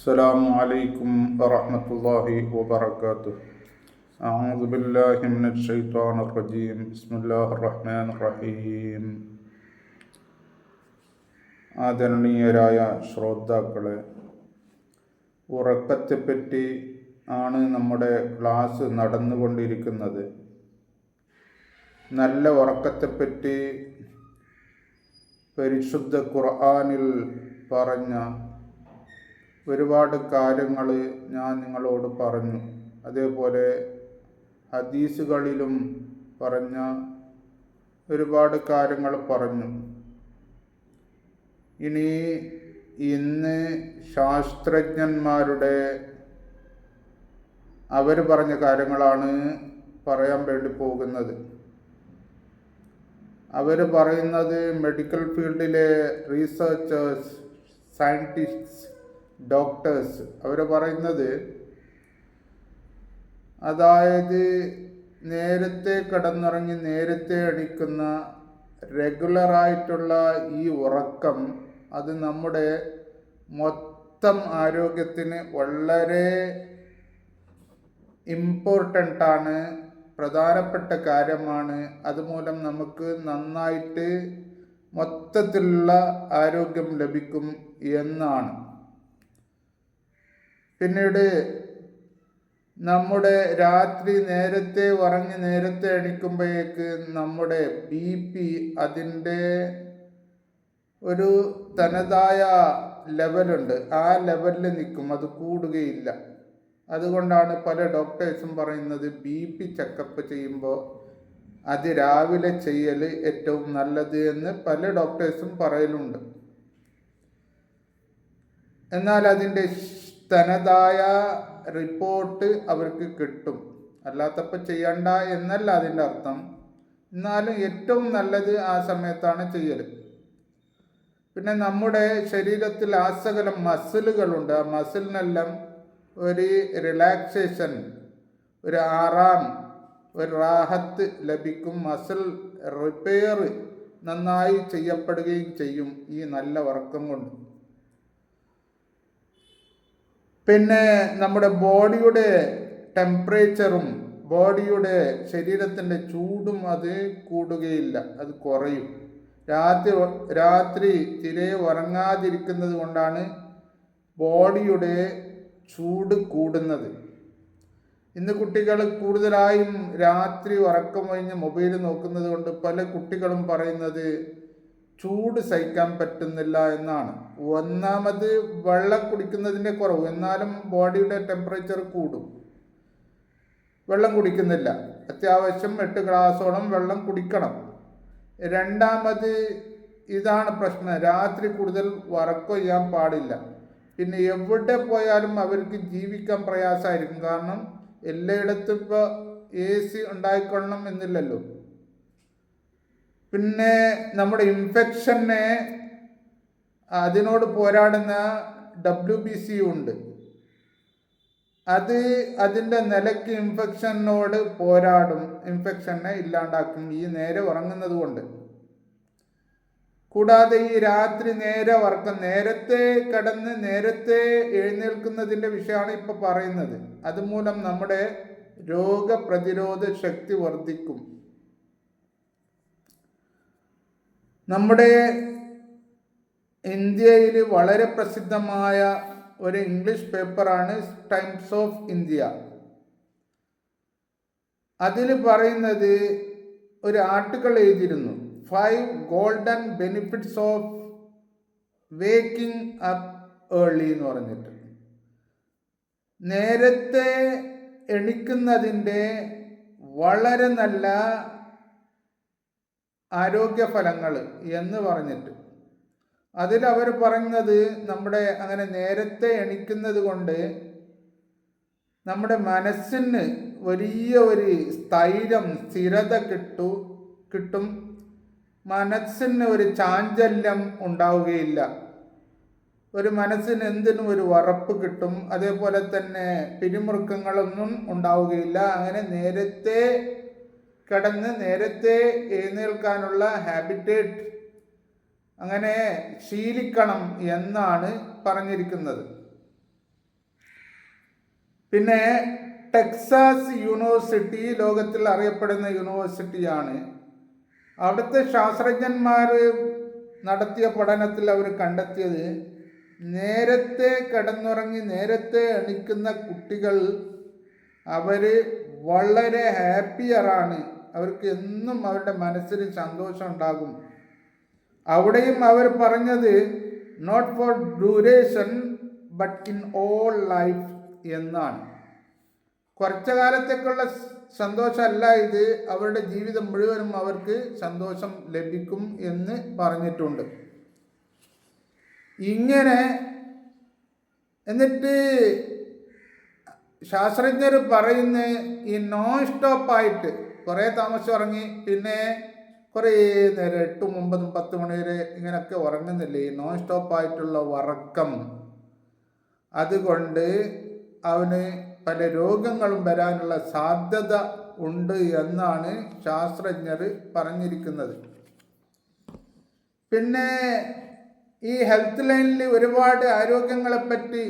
السلام عليكم ورحمة الله وبركاته. أعوذ بالله من الشيطان الرجيم. بسم الله الرحمن الرحيم. ആദരണീയരായ ശ്രോതാക്കളെ, ഉറക്കത്തെപ്പറ്റി ആണ് നമ്മുടെ ക്ലാസ് നടന്നുകൊണ്ടിരിക്കുന്നത്. നല്ല ഉറക്കത്തെപ്പറ്റി പരിശുദ്ധ ഖുർആനിൽ പറഞ്ഞ ഒരുപാട് കാര്യങ്ങൾ ഞാൻ നിങ്ങളോട് പറഞ്ഞു. അതേപോലെ ഹദീസുകളിലും പറഞ്ഞ ഒരുപാട് കാര്യങ്ങൾ പറഞ്ഞു. ഇനി ഇന്ന് ശാസ്ത്രജ്ഞന്മാരുടെ അവർ പറഞ്ഞ കാര്യങ്ങളാണ് പറയാൻ വേണ്ടി പോകുന്നത്. അവർ പറയുന്നത് മെഡിക്കൽ ഫീൽഡിലെ റീസേർച്ചേഴ്സ്, സയൻറ്റിസ്റ്റ്സ്, ഡോക്ടേഴ്സ് അവർ പറയുന്നത്, അതായത് നേരത്തെ കിടന്നുറങ്ങി നേരത്തെ എണീക്കുന്ന റെഗുലറായിട്ടുള്ള ഈ ഉറക്കം അത് നമ്മുടെ മൊത്തം ആരോഗ്യത്തിന് വളരെ ഇമ്പോർട്ടൻ്റാണ്, പ്രധാനപ്പെട്ട കാര്യമാണ്. അതുമൂലം നമുക്ക് നന്നായിട്ട് മൊത്തത്തിലുള്ള ആരോഗ്യം ലഭിക്കും എന്നാണ്. പിന്നീട് നമ്മുടെ രാത്രി നേരത്തെ ഉറങ്ങി നേരത്തെ എണീക്കുമ്പോഴേക്ക് നമ്മുടെ BP അതിൻ്റെ ഒരു തനതായ ലെവലുണ്ട്, ആ ലെവലിൽ നിൽക്കും, അത് കൂടുകയില്ല. അതുകൊണ്ടാണ് പല ഡോക്ടേഴ്സും പറയുന്നത് BP ചെക്കപ്പ് ചെയ്യുമ്പോൾ അത് രാവിലെ ചെയ്യൽ ഏറ്റവും നല്ലത് എന്ന് പല ഡോക്ടേഴ്സും പറയലുണ്ട്. എന്നാൽ അതിൻ്റെ തനതായ റിപ്പോർട്ട് അവർക്ക് കിട്ടും. അല്ലാത്തപ്പോൾ ചെയ്യണ്ട എന്നല്ല അതിൻ്റെ അർത്ഥം. എന്നാലും ഏറ്റവും നല്ലത് ആ സമയത്താണ് ചെയ്യൽ. പിന്നെ നമ്മുടെ ശരീരത്തിൽ ആസകലം മസിലുകളുണ്ട്. ആ മസിലിനെല്ലാം ഒരു റിലാക്സേഷൻ, ഒരു ആറാം, ഒരു റാഹത്ത് ലഭിക്കും. മസിൽ റിപ്പയർ നന്നായി ചെയ്യപ്പെടുകയും ചെയ്യും ഈ നല്ല ഉറക്കം കൊണ്ട്. പിന്നെ നമ്മുടെ ബോഡിയുടെ ടെമ്പറേച്ചറും ബോഡിയുടെ ശരീരത്തിൻ്റെ ചൂടും അത് കൂടുകയില്ല, അത് കുറയും. രാത്രി തീരെ ഉറങ്ങാതിരിക്കുന്നത് കൊണ്ടാണ് ബോഡിയുടെ ചൂട് കൂടുന്നത്. ഇന്ന് കുട്ടികൾ കൂടുതലായും രാത്രി ഉറക്കം കഴിഞ്ഞ് മൊബൈൽ നോക്കുന്നത് കൊണ്ട് പല കുട്ടികളും പറയുന്നത് ചൂട് സഹിക്കാൻ പറ്റുന്നില്ല എന്നാണ്. ഒന്നാമത് വെള്ളം കുടിക്കുന്നതിൻ്റെ കുറവ്, എന്നാലും ബോഡിയുടെ ടെമ്പറേച്ചർ കൂടും. വെള്ളം കുടിക്കുന്നില്ല, അത്യാവശ്യം 8 ഗ്ലാസോളം വെള്ളം കുടിക്കണം. രണ്ടാമത് ഇതാണ് പ്രശ്നം, രാത്രി കൂടുതൽ ഉറക്കം ചെയ്യാൻ പാടില്ല. പിന്നെ എവിടെ പോയാലും അവർക്ക് ജീവിക്കാൻ പ്രയാസമായിരിക്കും. കാരണം എല്ലായിടത്തും ഇപ്പോൾ AC ഉണ്ടായിക്കൊള്ളണം എന്നില്ലല്ലോ. പിന്നെ നമ്മുടെ ഇൻഫെക്ഷനെ അതിനോട് പോരാടുന്ന WBC ഉണ്ട്. അത് അതിൻ്റെ നിലയ്ക്ക് ഇൻഫെക്ഷനോട് പോരാടും, ഇൻഫെക്ഷനെ ഇല്ലാണ്ടാക്കും ഈ നേരെ ഉറങ്ങുന്നത് കൊണ്ട്. കൂടാതെ ഈ രാത്രി നേരെ ഉറക്കം, നേരത്തെ കിടന്ന് നേരത്തെ എഴുന്നേൽക്കുന്നതിൻ്റെ വിഷയമാണ് ഇപ്പോൾ പറയുന്നത്. അതുമൂലം നമ്മുടെ രോഗപ്രതിരോധ ശക്തി വർദ്ധിക്കും. നമ്മുടെ ഇന്ത്യയിൽ വളരെ പ്രസിദ്ധമായ ഒരു ഇംഗ്ലീഷ് പേപ്പറാണ് ടൈംസ് ഓഫ് ഇന്ത്യ. അതിൽ പറയുന്നത്, ഒരു ആർട്ടിക്കിൾ എഴുതിയിരുന്നു, 5 golden benefits of waking up early എന്ന് പറഞ്ഞിട്ട്. നേരത്തെ എണീക്കുന്നതിൻ്റെ വളരെ നല്ല ആരോഗ്യഫലങ്ങൾ എന്ന് പറഞ്ഞിട്ട്. അതിലവർ പറയുന്നത്, നമ്മുടെ അങ്ങനെ നേരത്തെ എണീക്കുന്നത് കൊണ്ട് നമ്മുടെ മനസ്സിന് വലിയ ഒരു സ്ഥൈര്യം, സ്ഥിരത കിട്ടും. മനസ്സിന് ഒരു ചാഞ്ചല്യം ഉണ്ടാവുകയില്ല. ഒരു മനസ്സിന് എന്തിനും ഒരു ഉറപ്പ് കിട്ടും. അതേപോലെ തന്നെ പിരിമുറുക്കങ്ങളൊന്നും ഉണ്ടാവുകയില്ല. അങ്ങനെ നേരത്തെ കിടന്ന് നേരത്തെ എഴുന്നേൽക്കാനുള്ള ഹാബിറ്റേറ്റ് അങ്ങനെ ശീലിക്കണം എന്നാണ് പറഞ്ഞിരിക്കുന്നത്. പിന്നെ ടെക്സാസ് യൂണിവേഴ്സിറ്റി ലോകത്തിൽ അറിയപ്പെടുന്ന യൂണിവേഴ്സിറ്റിയാണ്. അവിടുത്തെ ശാസ്ത്രജ്ഞന്മാർ നടത്തിയ പഠനത്തിൽ അവർ കണ്ടെത്തിയത് നേരത്തെ കിടന്നുറങ്ങി നേരത്തെ എണീക്കുന്ന കുട്ടികൾ അവർ വളരെ ഹാപ്പിയറാണ്. അവർക്ക് എന്നും അവരുടെ മനസ്സിന് സന്തോഷം ഉണ്ടാകും. അവിടെയും അവർ പറഞ്ഞത് not for duration but in all life എന്നാണ്. കുറച്ചു കാലത്തേക്കുള്ള സന്തോഷമല്ല ഇത്, അവരുടെ ജീവിതം മുഴുവനും അവർക്ക് സന്തോഷം ലഭിക്കും എന്ന് പറഞ്ഞിട്ടുണ്ട്. ഇങ്ങനെ എന്നിട്ട് ശാസ്ത്രജ്ഞർ പറയുന്ന ഈ നോൺ സ്റ്റോപ്പായിട്ട് കുറേ താമസം ഉറങ്ങി പിന്നെ കുറേ നേരം 8, 9, 10 മണി വരെ ഇങ്ങനെയൊക്കെ ഉറങ്ങുന്നില്ലേ, ഈ നോൺ സ്റ്റോപ്പായിട്ടുള്ള ഉറക്കം, അതുകൊണ്ട് അവന് പല രോഗങ്ങളും വരാനുള്ള സാധ്യത ഉണ്ട് എന്നാണ് ശാസ്ത്രജ്ഞർ പറഞ്ഞിരിക്കുന്നത്. പിന്നെ ഈ ഹെൽത്ത് ലൈനിൽ ഒരുപാട് ആരോഗ്യങ്ങളെപ്പറ്റി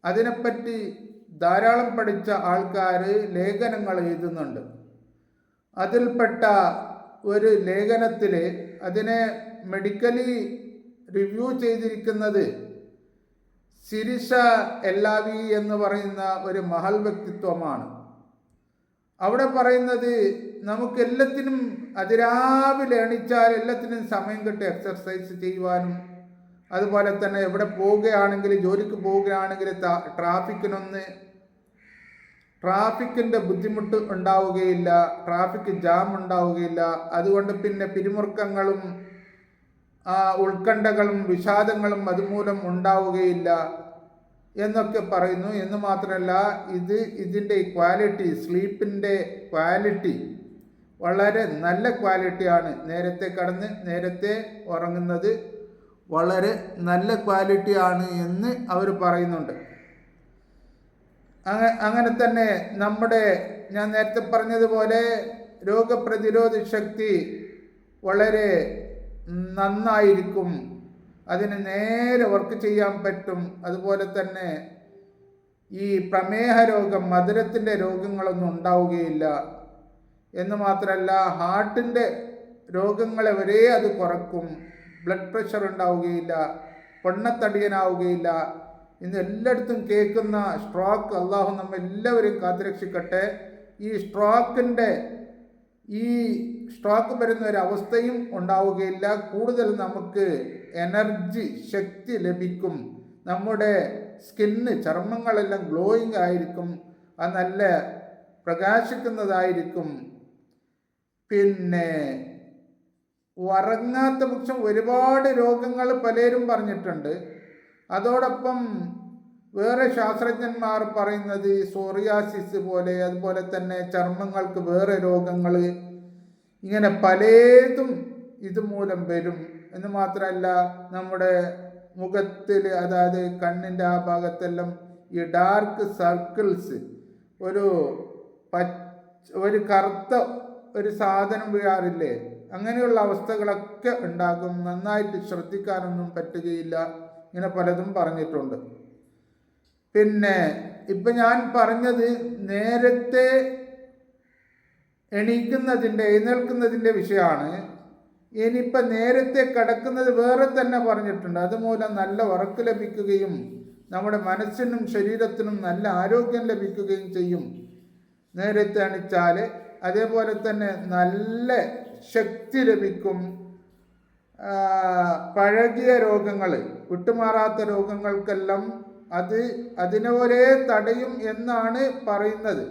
അതിനെപ്പറ്റി ധാരാളം പഠിച്ച ആൾക്കാർ ലേഖനങ്ങൾ എഴുതുന്നുണ്ട്. അതിൽപ്പെട്ട ഒരു ലേഖനത്തിൽ അതിനെ മെഡിക്കലി റിവ്യൂ ചെയ്തിരിക്കുന്നത് സിരിഷ എല്ലാവി എന്ന് പറയുന്ന ഒരു മഹൽ വ്യക്തിത്വമാണ്. അവിടെ പറയുന്നത് നമുക്കെല്ലാത്തിനും അതിരാവിലെ എണീച്ചാൽ എല്ലാത്തിനും സമയം കിട്ടും എക്സർസൈസ് ചെയ്യുവാനും, അതുപോലെ തന്നെ എവിടെ പോവുകയാണെങ്കിൽ ജോലിക്ക് പോവുകയാണെങ്കിൽ ട്രാഫിക്കിൻ്റെ ബുദ്ധിമുട്ട് ഉണ്ടാവുകയില്ല, ട്രാഫിക് ജാം ഉണ്ടാവുകയില്ല. അതുകൊണ്ട് പിന്നെ പിരിമുറുക്കങ്ങളും ഉത്കണ്ഠകളും വിഷാദങ്ങളും അതുമൂലം ഉണ്ടാവുകയില്ല എന്നൊക്കെ പറയുന്നു. എന്ന് മാത്രമല്ല ഇതിൻ്റെ ക്വാളിറ്റി, സ്ലീപ്പിൻ്റെ ക്വാളിറ്റി വളരെ നല്ല ക്വാളിറ്റിയാണ്. നേരത്തെ കിടന്ന് നേരത്തെ ഉറങ്ങുന്നത് വളരെ നല്ല ക്വാളിറ്റിയാണ് എന്ന് അവർ പറയുന്നുണ്ട്. അങ്ങനെ തന്നെ ഞാൻ നേരത്തെ പറഞ്ഞതുപോലെ രോഗപ്രതിരോധ ശക്തി വളരെ നന്നായിരിക്കും, അതിന് നേരെ വർക്ക് ചെയ്യാൻ പറ്റും. അതുപോലെ തന്നെ ഈ പ്രമേഹ രോഗം, മധുരത്തിൻ്റെ രോഗങ്ങളൊന്നും ഉണ്ടാവുകയില്ല. എന്ന് മാത്രമല്ല ഹാർട്ടിൻ്റെ രോഗങ്ങളെ വരെ അത് കുറക്കും. ബ്ലഡ് പ്രഷർ ഉണ്ടാവുകയില്ല, പൊണ്ണത്തടിയനാവുകയില്ല. ഇന്ന് എല്ലായിടത്തും കേൾക്കുന്ന സ്ട്രോക്ക്, അള്ളാഹു നമ്മെല്ലാവരും കാത്തുരക്ഷിക്കട്ടെ. ഈ സ്ട്രോക്ക് വരുന്ന ഒരവസ്ഥയും ഉണ്ടാവുകയില്ല. കൂടുതൽ നമുക്ക് എനർജി, ശക്തി ലഭിക്കും. നമ്മുടെ ചർമ്മങ്ങളെല്ലാം ഗ്ലോയിങ് ആയിരിക്കും, അത് നല്ല പ്രകാശിക്കുന്നതായിരിക്കും. പിന്നെ ഉറങ്ങാത്ത പക്ഷം ഒരുപാട് രോഗങ്ങൾ പലരും പറഞ്ഞിട്ടുണ്ട്. അതോടൊപ്പം വേറെ ശാസ്ത്രജ്ഞന്മാർ പറയുന്നത് സോറിയാസിസ് പോലെ, അതുപോലെ തന്നെ ചർമ്മങ്ങൾക്ക് വേറെ രോഗങ്ങൾ, ഇങ്ങനെ പലതും ഇതുമൂലം വരും. എന്ന് മാത്രമല്ല നമ്മുടെ മുഖത്തിൽ, അതായത് കണ്ണിൻ്റെ ആ ഭാഗത്തെല്ലാം ഈ ഡാർക്ക് സർക്കിൾസ്, ഒരു കറുത്ത ഒരു സാധനം വീഴാറില്ലേ, അങ്ങനെയുള്ള അവസ്ഥകളൊക്കെ ഉണ്ടാകും. നന്നായിട്ട് ശ്രദ്ധിക്കാനൊന്നും പറ്റുകയില്ല. ഇങ്ങനെ പലതും പറഞ്ഞിട്ടുണ്ട്. പിന്നെ ഇപ്പം ഞാൻ പറഞ്ഞത് നേരത്തെ എഴുന്നേൽക്കുന്നതിൻ്റെ വിഷയമാണ്. ഇനിയിപ്പോൾ നേരത്തെ കിടക്കുന്നത് വേറെ തന്നെ പറഞ്ഞിട്ടുണ്ട്. അതുമൂലം നല്ല ഉറക്ക് ലഭിക്കുകയും നമ്മുടെ മനസ്സിനും ശരീരത്തിനും നല്ല ആരോഗ്യം ലഭിക്കുകയും ചെയ്യും നേരത്തെ എണീച്ചാൽ. അതേപോലെ തന്നെ നല്ല ശക്തി ലഭിക്കും. പഴകിയ രോഗങ്ങൾ, വിട്ടുമാറാത്ത രോഗങ്ങൾക്കെല്ലാം അതിനൊരേ തടയും എന്നാണ് പറയുന്നത്.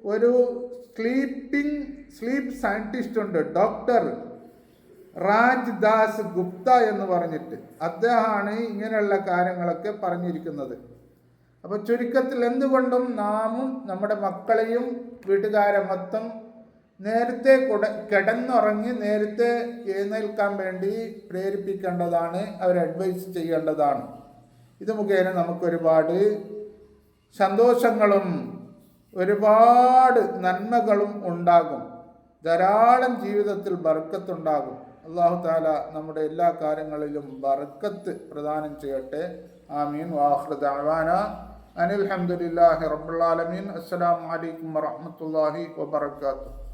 ഒരു സ്ലീപ്പ് സയൻറ്റിസ്റ്റ് ഉണ്ട്, ഡോക്ടർ രാജ് ദാസ് ഗുപ്ത എന്ന് പറഞ്ഞിട്ട്. അദ്ദേഹമാണ് ഇങ്ങനെയുള്ള കാര്യങ്ങളൊക്കെ പറഞ്ഞിരിക്കുന്നത്. അപ്പോൾ ചുരുക്കത്തിൽ എന്തുകൊണ്ടും നാമും നമ്മുടെ മക്കളെയും വീട്ടുകാരെ മൊത്തം നേരത്തെ കിടന്നുറങ്ങി നേരത്തെ എഴുന്നേൽക്കാൻ വേണ്ടി പ്രേരിപ്പിക്കേണ്ടതാണ്, അവർ അഡ്വൈസ് ചെയ്യേണ്ടതാണ്. ഇത് മുഖേന നമുക്കൊരുപാട് സന്തോഷങ്ങളും ഒരുപാട് നന്മകളും ഉണ്ടാകും. ധാരാളം ജീവിതത്തിൽ ബർക്കത്തുണ്ടാകും. അല്ലാഹു തആല നമ്മുടെ എല്ലാ കാര്യങ്ങളിലും ബർക്കത്ത് പ്രദാനം ചെയ്യട്ടെ. ആമീൻ. വാഖിറു ദഅവാന അനിൽ ഹംദുലില്ലാഹി റബ്ബിൽ ആലമീൻ. അസ്സലാമു അലൈക്കും വറഹ്മത്തുള്ളാഹി വബറകാതുഹു.